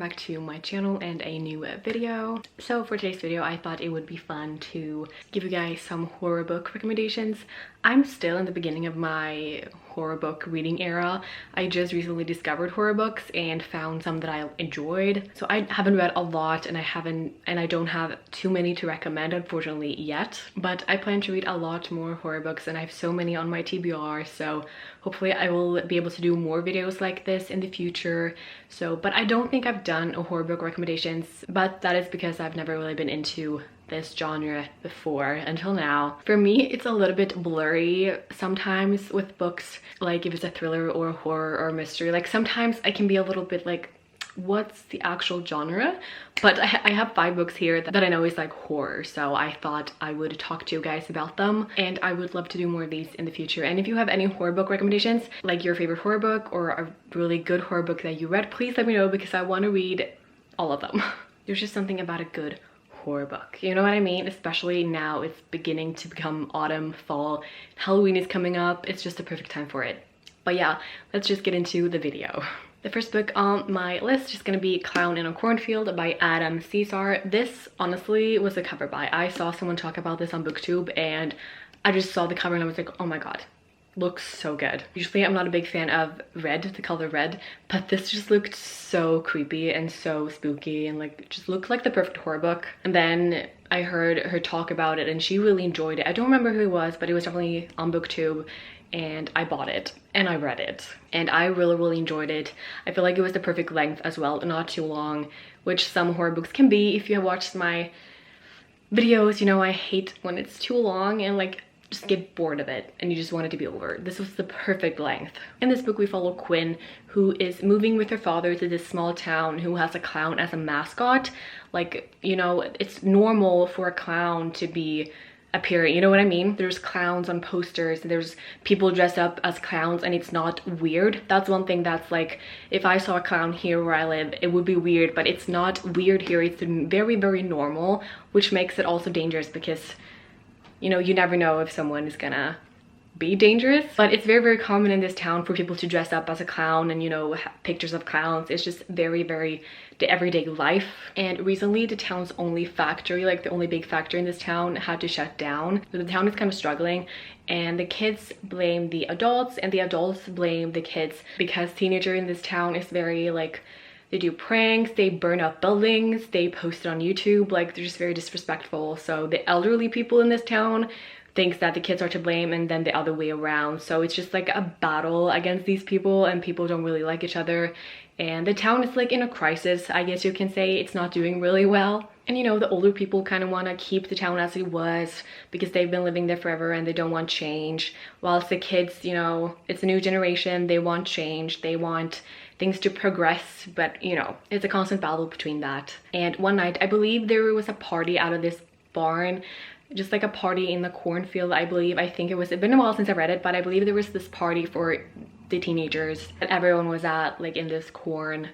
back to my channel and a new video. So for today's video, I thought it would be fun to give you guys some horror book recommendations. I'm still in the beginning of my horror book reading era. I just recently discovered horror books and found some that I enjoyed. So I haven't read a lot and I don't have too many to recommend unfortunately yet, but I plan to read a lot more horror books and I have so many on my TBR, so hopefully I will be able to do more videos like this in the future. But I don't think I've done a horror book recommendations, but that is because I've never really been into this genre before until now. For me, it's a little bit blurry sometimes with books, like if it's a thriller or a horror or a mystery. Like sometimes I can be a little bit like, what's the actual genre? But I have 5 books here that I know is like horror, so I thought I would talk to you guys about them, and I would love to do more of these in the future. And if you have any horror book recommendations, like your favorite horror book or a really good horror book that you read, please let me know because I want to read all of them. There's just something about a good horror book, you know what I mean? Especially now it's beginning to become autumn, fall, Halloween is coming up. It's just a perfect time for it. But yeah, let's just get into the video. The first book on my list is gonna be Clown in a Cornfield by Adam Cesar. This honestly was a cover buy. I saw someone talk about this on BookTube and I just saw the cover and I was like, oh my god, looks so good. Usually I'm not a big fan of red, the color red, but this just looked so creepy and so spooky and like just looked like the perfect horror book. And then I heard her talk about it and she really enjoyed it. I don't remember who it was, but it was definitely on BookTube, and I bought it and I read it and I really enjoyed it. I feel like it was the perfect length as well, not too long, which some horror books can be. If you have watched my videos, you know I hate when it's too long and like just get bored of it and you just want it to be over. This was the perfect length. In this book we follow Quinn, who is moving with her father to this small town who has a clown as a mascot. Like, you know, it's normal for a clown to be appearing, you know what I mean? There's clowns on posters, there's people dressed up as clowns, and it's not weird. That's one thing that's like, if I saw a clown here where I live, it would be weird, but it's not weird here. It's very normal, which makes it also dangerous because, you know, you never know if someone is gonna be dangerous. But it's very common in this town for people to dress up as a clown and, you know, have pictures of clowns. It's just very the everyday life. And recently the town's only factory, like the only big factory in this town, had to shut down. So the town is kind of struggling and the kids blame the adults and the adults blame the kids because teenager in this town is very like, they do pranks, they burn up buildings, they post it on YouTube, like they're just very disrespectful. So the elderly people in this town thinks that the kids are to blame and then the other way around. So it's just like a battle against these people and people don't really like each other. And the town is like in a crisis, I guess you can say. It's not doing really well. And you know, the older people kind of want to keep the town as it was because they've been living there forever and they don't want change. Whilst the kids, you know, it's a new generation, they want change, they want things to progress, but you know, it's a constant battle between that. And one night, I believe there was a party out of this barn, just like a party in the cornfield, I believe. I think it's been a while since I read it, but I believe there was this party for the teenagers that everyone was at, like in this corn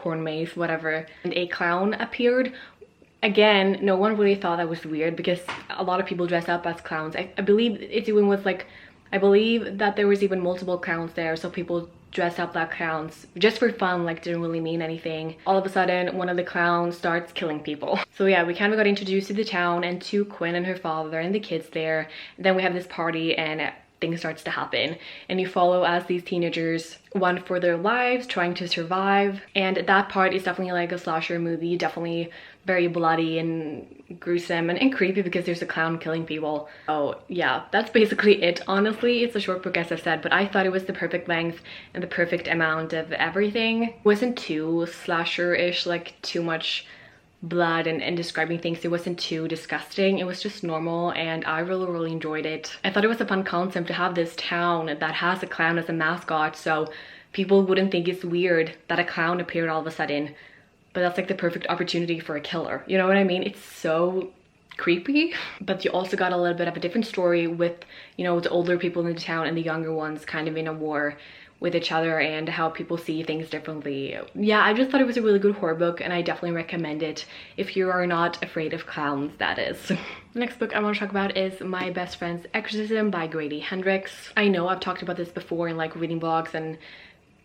maze, whatever. And a clown appeared. Again, no one really thought that was weird because a lot of people dress up as clowns. I believe it even was like, I believe that there was even multiple clowns there, so people dressed up like clowns just for fun, like didn't really mean anything. All of a sudden, one of the clowns starts killing people. So yeah, we kind of got introduced to the town and to Quinn and her father and the kids there. And then we have this party and things starts to happen. And you follow as these teenagers run for their lives, trying to survive. And that part is definitely like a slasher movie, definitely very bloody and gruesome and creepy because there's a clown killing people. Oh yeah, that's basically it. Honestly, it's a short book as I've said, but I thought it was the perfect length and the perfect amount of everything. It wasn't too slasher-ish, like too much blood and describing things. It wasn't too disgusting. It was just normal and I really enjoyed it. I thought it was a fun concept to have this town that has a clown as a mascot, so people wouldn't think it's weird that a clown appeared all of a sudden. But that's like the perfect opportunity for a killer, you know what I mean? It's so creepy, but you also got a little bit of a different story with, you know, the older people in the town and the younger ones kind of in a war with each other and how people see things differently. Yeah, I just thought it was a really good horror book and I definitely recommend it if you are not afraid of clowns, that is. The next book I want to talk about is My Best Friend's Exorcism by Grady Hendrix. I know I've talked about this before in like reading blogs and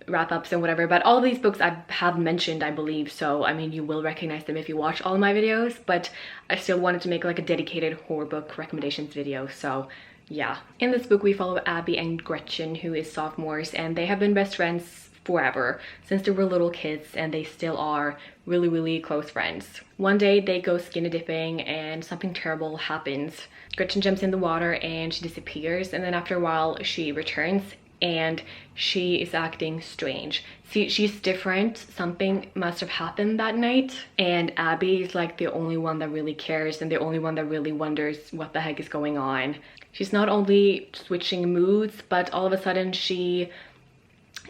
wrap-ups and whatever, but all these books I have mentioned, I believe, so I mean you will recognize them if you watch all my videos, but I still wanted to make like a dedicated horror book recommendations video, so yeah. In this book we follow Abby and Gretchen, who is sophomores, and they have been best friends forever, since they were little kids, and they still are really close friends. One day they go skinny dipping and something terrible happens. Gretchen jumps in the water and she disappears, and then after a while she returns and she is acting strange. See, she's different. Something must have happened that night, and Abby is like the only one that really cares and the only one that really wonders what the heck is going on. She's not only switching moods, but all of a sudden she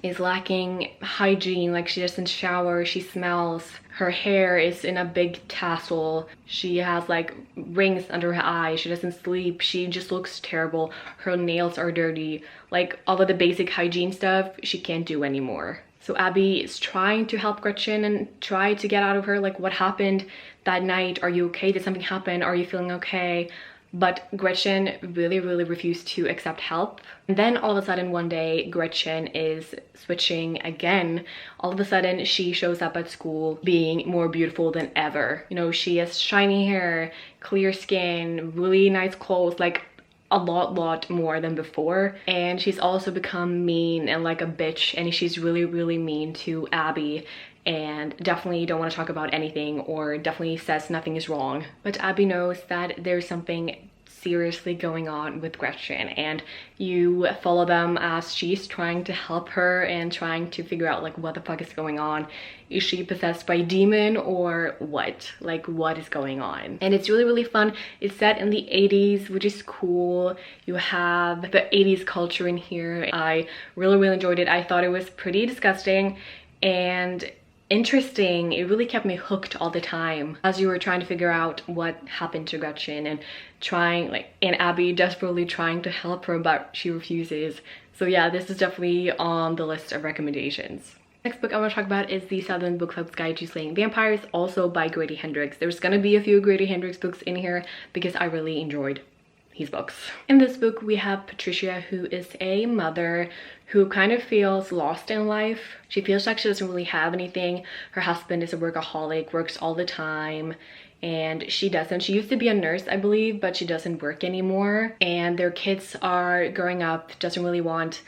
is lacking hygiene. Like, she doesn't shower, she smells, her hair is in a big tassel, she has like rings under her eyes, she doesn't sleep, she just looks terrible, her nails are dirty, like all of the basic hygiene stuff she can't do anymore. So Abby is trying to help Gretchen and try to get out of her like, what happened that night, are you okay, did something happen, are you feeling okay? But Gretchen really refused to accept help. And then all of a sudden one day Gretchen is switching again. All of a sudden she shows up at school being more beautiful than ever. You know, she has shiny hair, clear skin, really nice clothes, like a lot more than before. And she's also become mean and like a bitch, and she's really mean to Abby, and definitely don't want to talk about anything, or definitely says nothing is wrong. But Abby knows that there's something seriously going on with Gretchen, and you follow them as she's trying to help her and trying to figure out like what the fuck is going on. Is she possessed by a demon or what? Like, what is going on? And it's really fun. It's set in the 80s, which is cool. You have the 80s culture in here. I really enjoyed it. I thought it was pretty disgusting and interesting. It really kept me hooked all the time as you were trying to figure out what happened to Gretchen, and trying like, and Abby desperately trying to help her, but she refuses. So yeah, this is definitely on the list of recommendations. Next book I want to talk about is the Southern Book Club's Guide to Slaying Vampires, also by Grady Hendrix. There's gonna be a few Grady Hendrix books in here because I really enjoyed his books. In this book we have Patricia, who is a mother who kind of feels lost in life. She feels like she doesn't really have anything. Her husband is a workaholic, works all the time, and she doesn't. She used to be a nurse, I believe, but she doesn't work anymore. And their kids are growing up, doesn't really want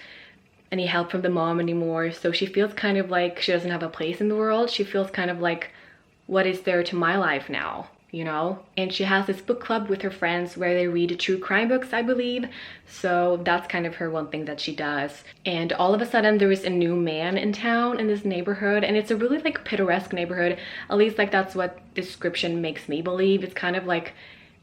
any help from the mom anymore. So she feels kind of like she doesn't have a place in the world. She feels kind of like, what is there to my life now? You know? And she has this book club with her friends where they read true crime books, I believe. So that's kind of her one thing that she does. And all of a sudden there is a new man in town in this neighborhood, and it's a really like picturesque neighborhood. At least like that's what description makes me believe. It's kind of like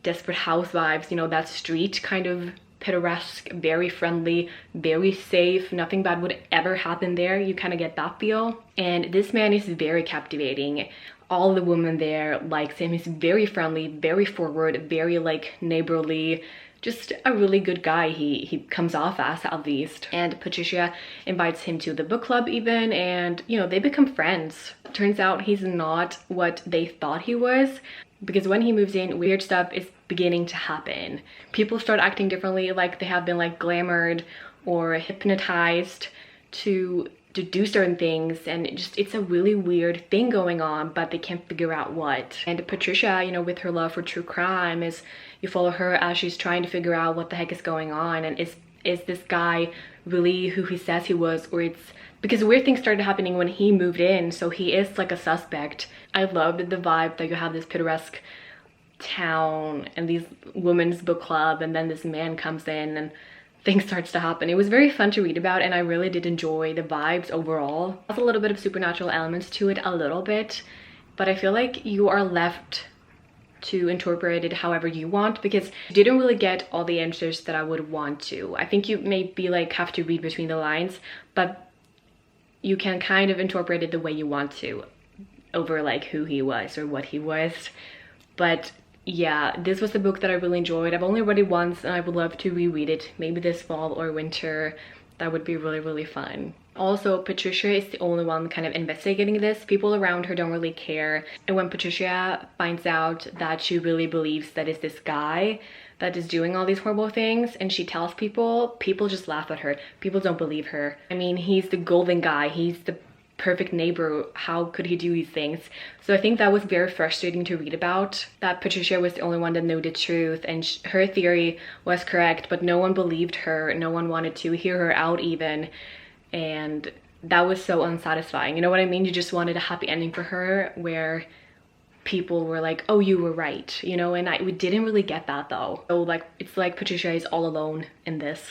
Desperate Housewives, you know, that street kind of picturesque, very friendly, very safe, nothing bad would ever happen there. You kind of get that feel. And this man is very captivating. All the women there likes him. He's very friendly, very forward, very like neighborly, just a really good guy. He comes off as, at least. And Patricia invites him to the book club even, and you know, they become friends. Turns out he's not what they thought he was, because when he moves in, weird stuff is beginning to happen. People start acting differently, like they have been like glamored or hypnotized to do certain things, and it's a really weird thing going on, but they can't figure out what. And Patricia, you know, with her love for true crime, is you follow her as she's trying to figure out what the heck is going on, and is this guy really who he says he was, or it's because weird things started happening when he moved in, so he is like a suspect. I loved the vibe that you have this picturesque town and these women's book club, and then this man comes in and things starts to happen. It was very fun to read about, and I really did enjoy the vibes overall. There's a little bit of supernatural elements to it, a little bit, but I feel like you are left to interpret it however you want, because you didn't really get all the answers that I would want to. I think you maybe like have to read between the lines, but you can kind of interpret it the way you want to over like who he was or what he was. But yeah, this was a book that I really enjoyed. I've only read it once and I would love to reread it, maybe this fall or winter. That would be really fun. Also, Patricia is the only one kind of investigating this. People around her don't really care. And when Patricia finds out that she really believes that it's this guy that is doing all these horrible things, and she tells people, people just laugh at her. People don't believe her. I mean, he's the golden guy. He's the perfect neighbor. How could he do these things? So I think that was very frustrating to read about, that Patricia was the only one that knew the truth, and her theory was correct, but no one believed her. No one wanted to hear her out even. And that was so unsatisfying. You know what I mean? You just wanted a happy ending for her where people were like, oh, you were right, you know? And we didn't really get that though. So like, it's like Patricia is all alone in this.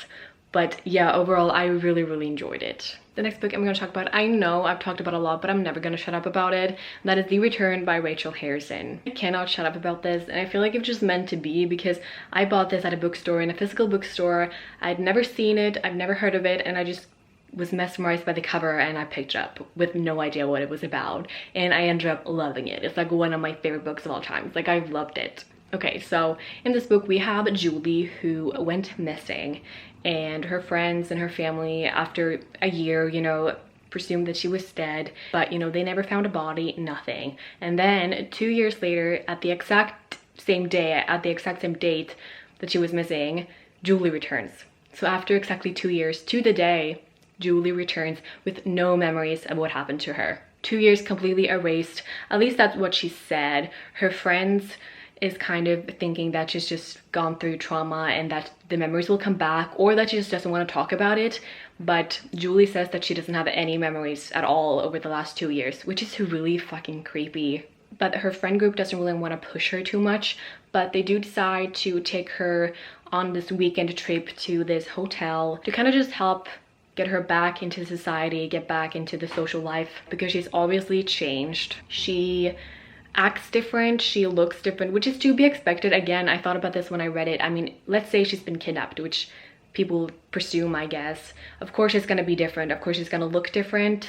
But yeah, overall, I really, really enjoyed it. The next book I'm going to talk about, I know I've talked about a lot, but I'm never going to shut up about it. And that is The Return by Rachel Harrison. I cannot shut up about this, and I feel like it's just meant to be, because I bought this at a bookstore, in a physical bookstore. I'd never seen it, I've never heard of it, and I just was mesmerized by the cover, and I picked it up with no idea what it was about, and I ended up loving it. It's like one of my favorite books of all time. Like, I've loved it. Okay, so in this book we have Julie, who went missing, and her friends and her family, after a year, you know, presumed that she was dead, but you know, they never found a body, nothing. And then 2 years later, at the exact same day, at the exact same date that she was missing, Julie returns. So after exactly 2 years to the day, Julie returns with no memories of what happened to her. 2 years completely erased. At least that's what she said. Her friends is kind of thinking that she's just gone through trauma and that the memories will come back, or that she just doesn't want to talk about it. But Julie says that she doesn't have any memories at all over the last 2 years, which is really fucking creepy. But her friend group doesn't really want to push her too much, but they do decide to take her on this weekend trip to this hotel to kind of just help get her back into society, get back into the social life, because she's obviously changed. She acts different, she looks different, which is to be expected. Again, I thought about this when I read it. I mean, let's say she's been kidnapped, which people presume, I guess. Of course it's gonna be different. Of course she's gonna look different.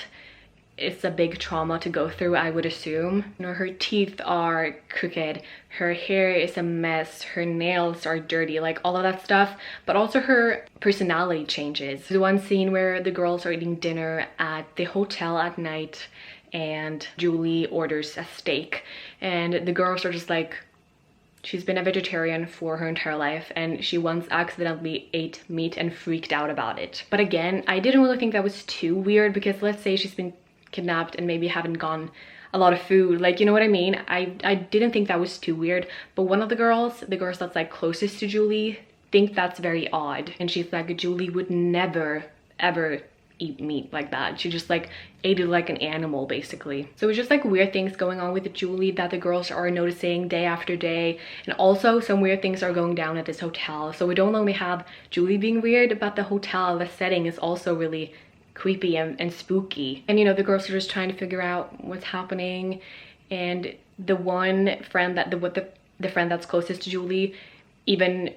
It's a big trauma to go through, I would assume. You know, her teeth are crooked, her hair is a mess, her nails are dirty, like all of that stuff. But also her personality changes. There's one scene where the girls are eating dinner at the hotel at night, and Julie orders a steak, and the girls are just like, she's been a vegetarian for her entire life, and she once accidentally ate meat and freaked out about it. But again, I didn't really think that was too weird, because let's say she's been kidnapped and maybe haven't gotten a lot of food, like, you know what I mean? I didn't think that was too weird. But one of the girls that's like closest to Julie, think that's very odd, and she's like, Julie would never ever eat meat like that. She just like ate it like an animal, basically. So it's just like weird things going on with Julie that the girls are noticing day after day. And also some weird things are going down at this hotel. So we don't only have Julie being weird, but the hotel, the setting is also really creepy and spooky. And you know, the girls are just trying to figure out what's happening. And the one friend that the friend that's closest to Julie even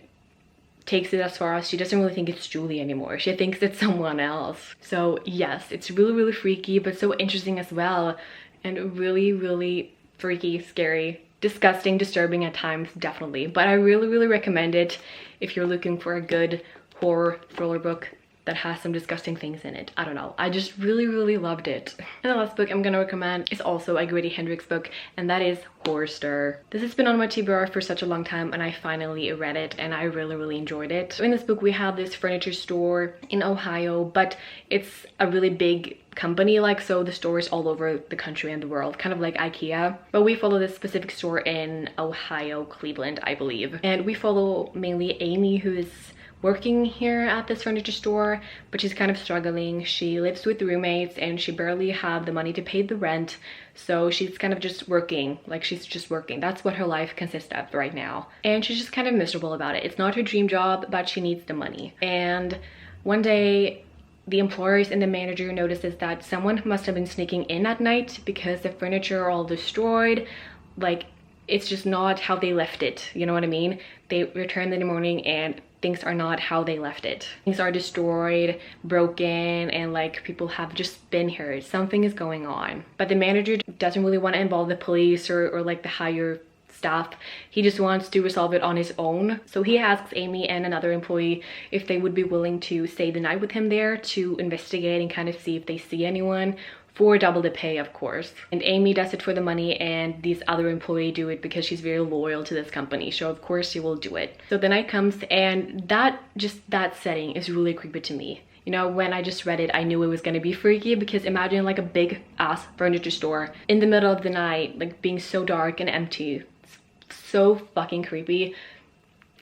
takes it as far as she doesn't really think it's Julie anymore. She thinks it's someone else. So yes, it's really, really freaky, but so interesting as well. And really, really freaky, scary, disgusting, disturbing at times, definitely. But I really, really recommend it if you're looking for a good horror thriller book that has some disgusting things in it. I don't know, I just really, really loved it. And the last book I'm gonna recommend is also a Grady Hendrix book, and that is Horror Stir. This has been on my TBR for such a long time, and I finally read it, and I really, really enjoyed it. So in this book we have this furniture store in Ohio, but it's a really big company, like, so the store is all over the country and the world, kind of like IKEA. But we follow this specific store in Ohio, Cleveland, I believe. And we follow mainly Amy, who is working here at this furniture store, but she's kind of struggling. She lives with roommates and she barely have the money to pay the rent, so she's kind of just working, like she's just working. That's what her life consists of right now, and she's just kind of miserable about it. It's not her dream job, but she needs the money. And one day the employers and the manager notices that someone must have been sneaking in at night, because the furniture are all destroyed. Like, it's just not how they left it, you know what I mean? They return in the morning and things are not how they left it. Things are destroyed, broken, and like people have just been hurt. Something is going on. But the manager doesn't really want to involve the police or like the higher staff. He just wants to resolve it on his own. So he asks Amy and another employee if they would be willing to stay the night with him there to investigate and kind of see if they see anyone, for double the pay, of course. And Amy does it for the money, and these other employees do it because she's very loyal to this company, so of course she will do it. So the night comes, and that setting is really creepy to me. You know, when I just read it, I knew it was gonna be freaky, because imagine like a big ass furniture store in the middle of the night, like being so dark and empty. It's so fucking creepy.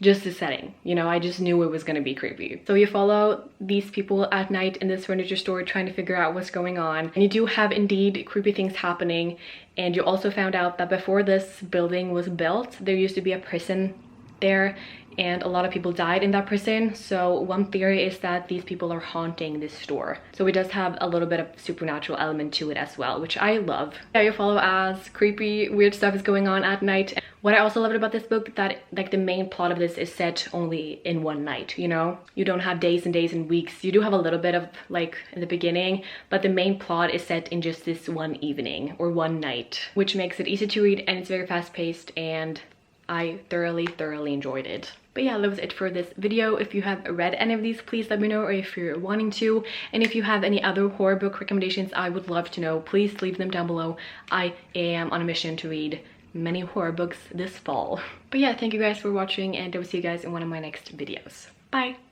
Just the setting, you know, I just knew it was gonna be creepy. So you follow these people at night in this furniture store trying to figure out what's going on. And you do have indeed creepy things happening. And you also found out that before this building was built, there used to be a prison there, and a lot of people died in that prison. So one theory is that these people are haunting this store. So it does have a little bit of supernatural element to it as well, which I love. Yeah, you follow as creepy, weird stuff is going on at night. What I also loved about this book, that like the main plot of this is set only in one night, you know? You don't have days and days and weeks. You do have a little bit of like in the beginning, but the main plot is set in just this one evening or one night, which makes it easy to read, and it's very fast paced, and I thoroughly enjoyed it. But yeah, that was it for this video. If you have read any of these, please let me know, or if you're wanting to. And if you have any other horror book recommendations, I would love to know. Please leave them down below. I am on a mission to read many horror books this fall. But yeah, thank you guys for watching, and I will see you guys in one of my next videos. Bye!